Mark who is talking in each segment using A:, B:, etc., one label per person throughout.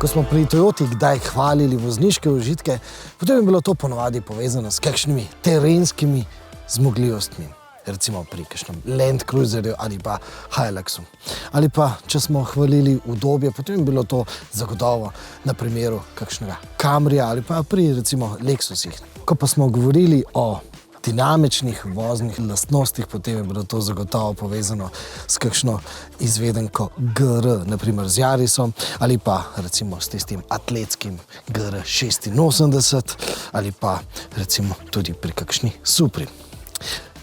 A: ko smo pri Toyoti kdaj hvalili vozniške užitke, potem je bilo to ponovadi povezano s kakšnimi terenskimi zmogljivostmi. Recimo pri kakšnem Land Cruiserju ali pa Hiluxu. Ali pa, če smo hvalili udobje, potem je bilo to zagotovo na primeru kakšnega Camrija ali pa pri recimo Lexusih. Ko pa smo govorili o dinamičnih voznih lastnostih, potem je bilo to zagotovo povezano s kakšno izvedenko GR, naprimer z Yarisom, ali pa recimo s tistim atletskim GR86, ali pa recimo tudi pri kakšni Supri.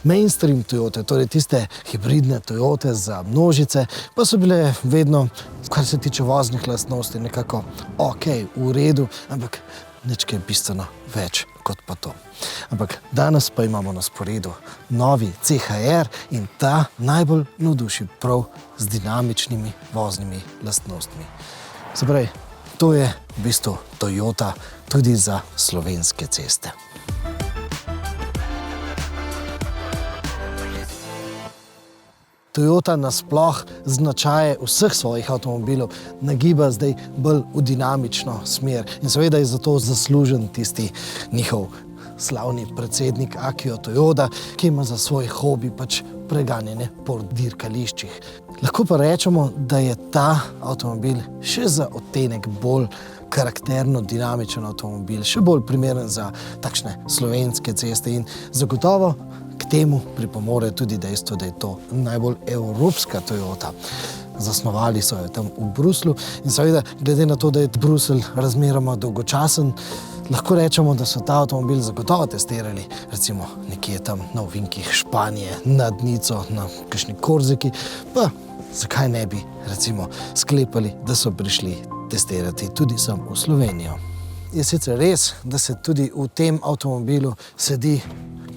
A: Mainstream Toyote, torej tiste hibridne Toyote za množice, pa so bile vedno, kar se tiče voznih lastnosti, nekako ok, v redu, ampak nič kaj bistveno več kot pa to. Ampak danes pa imamo na sporedu novi CHR in ta najbolj navduši prav z dinamičnimi voznimi lastnostmi. Se pravi, to je v bistvu Toyota tudi za slovenske ceste. Toyota nasploh značaje vseh svojih avtomobilov nagiba zdaj bolj v dinamično smer in seveda je zato zaslužen tisti njihov slavni predsednik Akio Toyoda, ki ima za svoj hobi pač preganjanje po dirkališčih. Lahko pa rečemo, da je ta avtomobil še za odtenek bolj karakterno dinamičen avtomobil, še bolj primeren za takšne slovenske ceste in zagotovo k temu pripomore tudi dejstvo, da je to najbolj evropska Toyota. Zasnovali so jo tam v Bruslju in seveda, glede na to, da je Bruselj razmeroma dolgočasen, lahko rečemo, da so ta avtomobil zagotovo testirali, recimo nekje tam na ovinkih Španije, nad Nico, na kakšni Korziki, pa zakaj ne bi recimo sklepali, da so prišli testirati tudi sem v Slovenijo. Je sicer res, da se tudi v tem avtomobilu sedi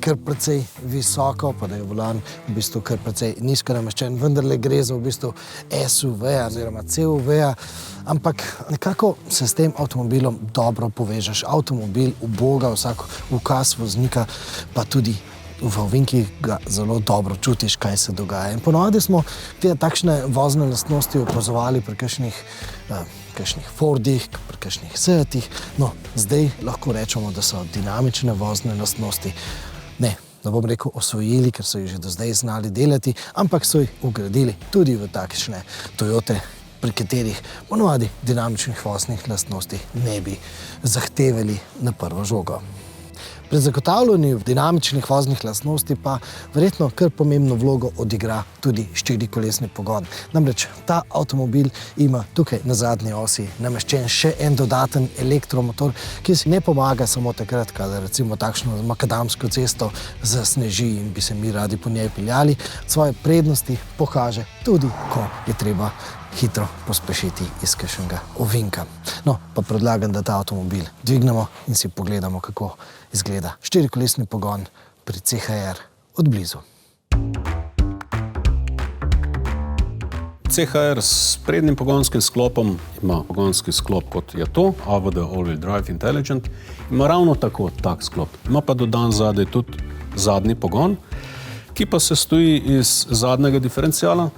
A: kar precej visoko, pa da je volan v bistvu kar precej nizko nameščen, vendarle gre za v bistvu SUV-ja oziroma CUV-ja, ampak nekako se s tem avtomobilom dobro povežeš. Avtomobil uboga vsak ukaz voznika, pa tudi v ovinkih ga zelo dobro čutiš, kaj se dogaja. In ponovadi smo te takšne vozne lastnosti opazovali pri kakšnih Fordih, pri kakšnih Seatih. No, zdaj lahko rečemo, da so dinamične vozne lastnosti ne bom rekel osvojili, ker so jih že do zdaj znali delati, ampak so jih vgradili tudi v takšne Toyote, pri katerih ponovadi dinamičnih voznih lastnosti ne bi zahtevali na prvo žogo. Pri zagotavljanju dinamičnih voznih lastnosti pa verjetno kar pomembno vlogo odigra tudi štirikolesni pogon. Namreč ta avtomobil ima tukaj na zadnji osi nameščen še en dodaten elektromotor, ki si ne pomaga samo takrat, kadar recimo takšno makadamsko cesto zasneži in bi se mi radi po njej peljali. Svoje prednosti pokaže tudi, ko je treba hitro pospešiti iz kakšnega ovinka. No, pa predlagam, da ta avtomobil dvignemo in si pogledamo, kako izgleda štirikolesni pogon pri CHR od blizu.
B: CHR s prednjim pogonskim sklopom ima pogonski sklop, kot je to, AVD All-Wheel Drive Intelligent, ima ravno tako tak sklop. Ima pa dodan zadaj tudi zadnji pogon, ki pa se stoji iz zadnjega diferenciala.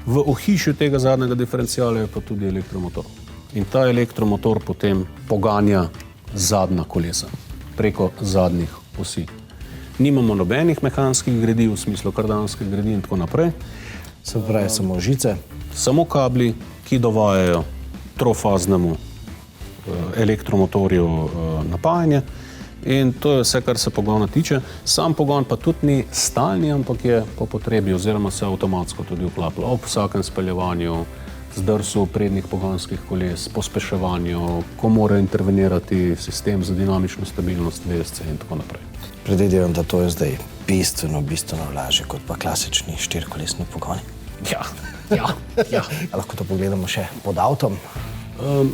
B: V ohišju tega zadnjega diferenciala je pa tudi elektromotor. In ta elektromotor potem poganja zadnja kolesa preko zadnjih osi. Nimamo nobenih mehanskih gredi, v smislu kardanskih gredi in tako naprej.
A: Se pravi, samo žice.
B: Samo kabli, ki dovajajo trofaznemu elektromotorju napajanje. In to je vse, kar se pogona tiče. Sam pogon pa tudi ni stalni, ampak je po potrebi oziroma se avtomatsko tudi vklaplja ob vsakem speljevanju, zdrsu prednjih pogonskih koles, pospeševanju, ko mora intervenirati sistem za dinamično stabilnost VSC in tako naprej.
A: Predvidevam, da to je zdaj bistveno lažje kot pa klasični štirikolesni pogoni.
B: Ja.
A: Lahko to pogledamo še pod avtom.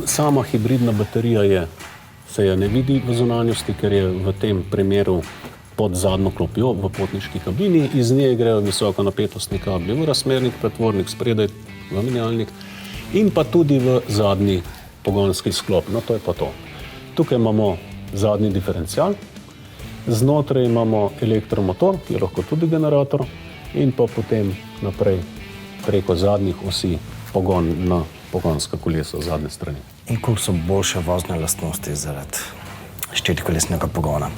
B: Sama hibridna baterija se je ne vidi v zunanjosti, ker je v tem primeru pod zadnjo klopjo v potniški kabini. Iz nje grejo visoko napetostni kabli v razmernik, pretvornik, spredaj v menjalnik in pa tudi v zadnji pogonski sklop. No, to je pa to. Tukaj imamo zadnji diferencial, znotraj imamo elektromotor, ki je lahko tudi generator in pa potem naprej preko zadnjih osi pogon na pogonska kolesa zadnje strani.
A: in koliko so boljše vozne lastnosti zaradi štirikolesnega pogona?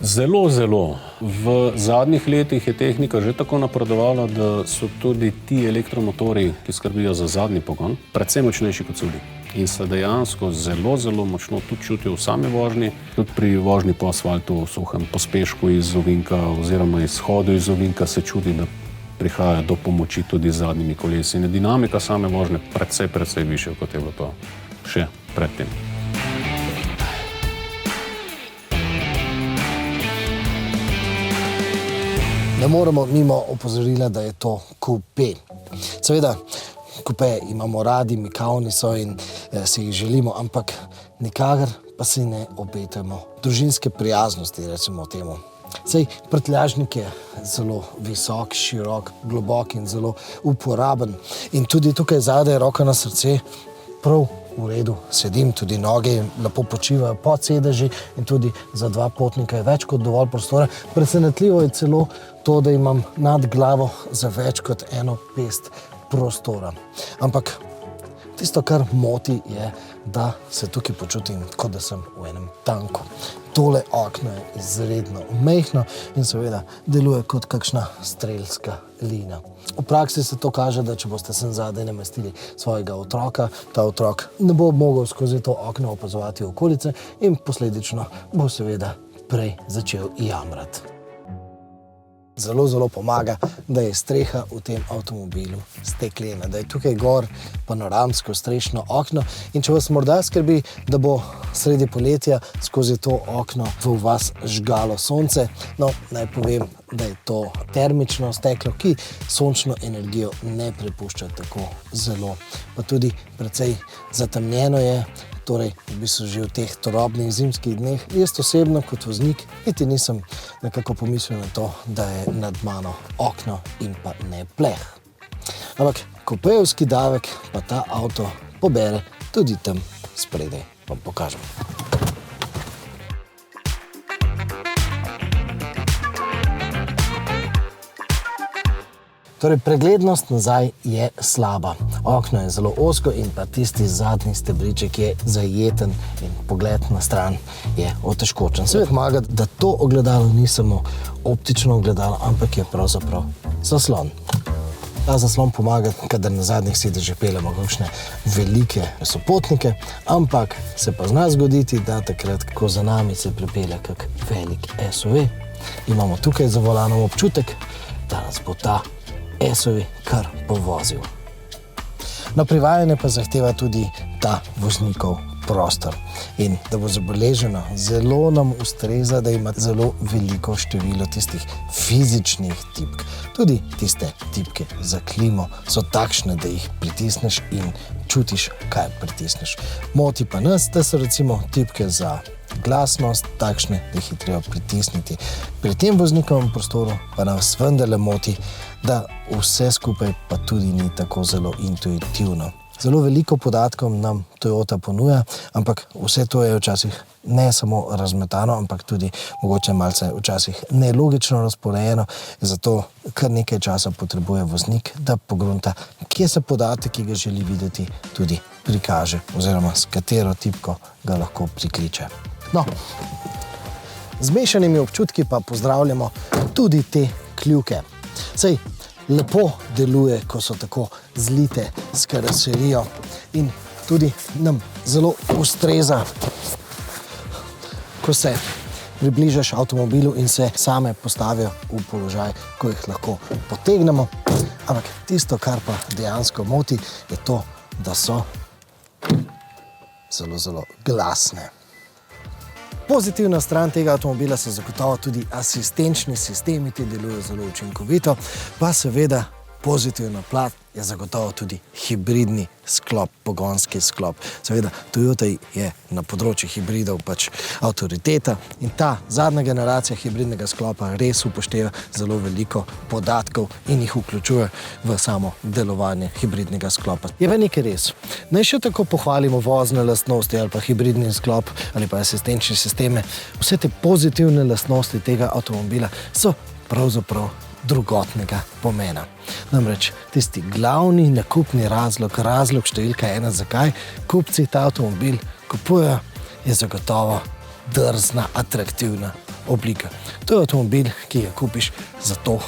B: Zelo, zelo. V zadnjih letih je tehnika že tako napredovala, da so tudi ti elektromotori, ki skrbijo za zadnji pogon, predvsem močnejši kot so bili. In se dejansko zelo, zelo močno tudi čutijo v sami vožnji, tudi pri vožnji po asfaltu, v suhem pospešku iz ovinka oziroma izhodu iz ovinka se čuti, da prihaja do pomoči tudi z zadnjimi kolesi. In dinamika same vožnje precej višja, kot je bilo to še predtem.
A: Ne moremo mimo opozorila, da je to kupé. Seveda, kupé imamo radi, mikavni so in si jih želimo, ampak nikakor pa si ne obetamo družinske prijaznosti, recimo temu. Sej prtljažnik je zelo visok, širok, globok in zelo uporaben. In tudi tukaj zadaj, roka na srce, prav v redu sedim, tudi noge lepo počivajo pod sedeži in tudi za dva potnika je več kot dovolj prostora. Presenetljivo je celo to, da imam nad glavo za več kot eno pest prostora. Ampak tisto, kar moti, je, da se tukaj počutim, kot da sem v enem tanku. Tole okno je izredno majhno in seveda deluje kot kakšna strelska lina. V praksi se to kaže, da če boste sem zadaj namestili svojega otroka, ta otrok ne bo mogel skozi to okno opazovati okolice in posledično bo seveda prej začel jamrati. Zelo, zelo pomaga, da je streha v tem avtomobilu steklena, da je tukaj gor panoramsko strešno okno in če vas morda skrbi, da bo sredi poletja skozi to okno v vas žgalo sonce, no, naj povem, da je to termično steklo, ki sončno energijo ne prepušča tako zelo. Pa tudi precej zatemnjeno je, torej v bistvu že v teh turobnih zimskih dneh. Jaz osebno kot voznik niti nisem nekako pomislil na to, da je nad mano okno in pa ne pleh. Ampak kupejevski davek pa ta avto pobere tudi tam spredaj. Vam pokažem. Torej, preglednost nazaj je slaba. Okno je zelo ozko in pa tisti zadnji stebriček je zajeten in pogled na stran je otežkočen. Seveda pomaga, da to ogledalo ni samo optično ogledalo, ampak je pravzaprav zaslon. Ta zaslon pomaga, kadar na zadnjih sedežih peljemo kakšne velike sopotnike, ampak se pa zna zgoditi, da takrat, ko za nami se pripelje kak velik SUV, imamo tukaj za volanom občutek, da nas bo ta SUV kar povozil. No, privajanje pa zahteva tudi ta voznikov prostor. In da bo zabeleženo, zelo nam ustreza, da ima zelo veliko število tistih fizičnih tipk. Tudi tiste tipke za klimo so takšne, da jih pritisneš in čutiš, kaj pritisneš. Moti pa nas, da so recimo tipke za glasnost takšne, da jih je treba pritisniti. Pri tem voznikovem prostoru pa nas vendarle moti, da vse skupaj pa tudi ni tako zelo intuitivno. Zelo veliko podatkov nam Toyota ponuja, ampak vse to je včasih ne samo razmetano, ampak tudi mogoče malce včasih nelogično razporejeno, zato kar nekaj časa potrebuje voznik, da pogrunta, kje se podatek, ki ga želi videti, tudi prikaže oziroma s katero tipko ga lahko prikliče. No, z mešanimi občutki pa pozdravljamo tudi te kljuke. Sej, lepo deluje, ko so tako zlite s karoserijo in tudi nam zelo ustreza, ko se približaš avtomobilu in se same postavijo v položaj, ko jih lahko potegnemo. Ampak tisto, kar pa dejansko moti, je to, da so zelo, zelo glasne. Pozitivna stran tega avtomobila so zagotovo tudi asistenčni sistemi, ti delujejo zelo učinkovito, pa seveda pozitivna plat je zagotovo tudi hibridni sklop, pogonski sklop. Seveda, Toyota je na področju hibridov pač avtoriteta in ta zadnja generacija hibridnega sklopa res upošteva zelo veliko podatkov in jih vključuje v samo delovanje hibridnega sklopa. Je pa nekaj res. Naj še tako pohvalimo vozne lastnosti ali pa hibridni sklop ali pa asistenčne sisteme. Vse te pozitivne lastnosti tega avtomobila so pravzaprav drugotnega pomena. Namreč tisti glavni nakupni razlog številka 1, zakaj kupci ta avtomobil kupujejo, je zagotovo drzna, atraktivna oblika. To je avtomobil, ki ga kupiš zato,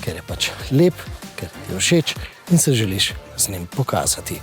A: ker je pač lep, ker ti je všeč in se želiš z njim pokazati.